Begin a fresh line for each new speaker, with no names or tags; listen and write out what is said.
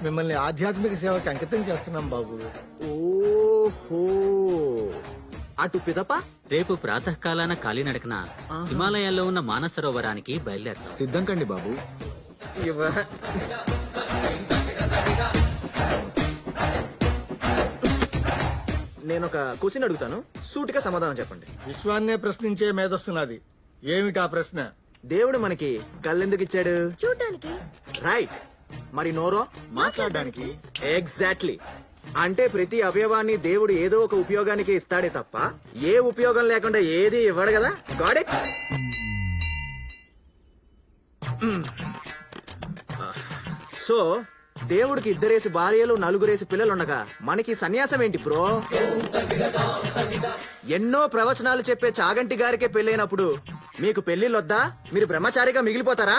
మిమ్మల్ని ఆధ్యాత్మిక సేవకి అంకితం చేస్తున్నాం బాబు.
ఓహో, అటు పిదప
రేపు ప్రాతకాలాన కాలినడకన హిమాలయాల్లో ఉన్న మానసరోవరానికి బయలుదేరతాం.
సిద్ధం కండి బాబు.
నేను ఒక క్వశ్చన్ అడుగుతాను, సూటిగా సమాధానం చెప్పండి.
విశ్వాన్నే ప్రశ్నించే మేధస్తున్నది. ఏమిటా ప్రశ్న?
దేవుడు మనకి కళ్ళెందుకు ఇచ్చాడు?
చూడటానికి.
రైట్. మరి నోరో?
మాట్లాడడానికి.
ఎగ్జాక్ట్లీ. అంటే ప్రతి అవయవాన్ని దేవుడు ఏదో ఒక ఉపయోగానికి ఇస్తాడే తప్ప ఏ ఉపయోగం లేకుండా ఏది ఇవ్వడు కదా. Got it? సో దేవుడికి 2 భార్యలు 4 పిల్లలుండగా మనకి సన్యాసం ఏంటి బ్రో? ఎన్నో ప్రవచనాలు చెప్పే చాగంటి గారికే పెళ్ళైనప్పుడు మీకు పెళ్లిళ్ళొద్దా? మీరు బ్రహ్మచారిగా మిగిలిపోతారా?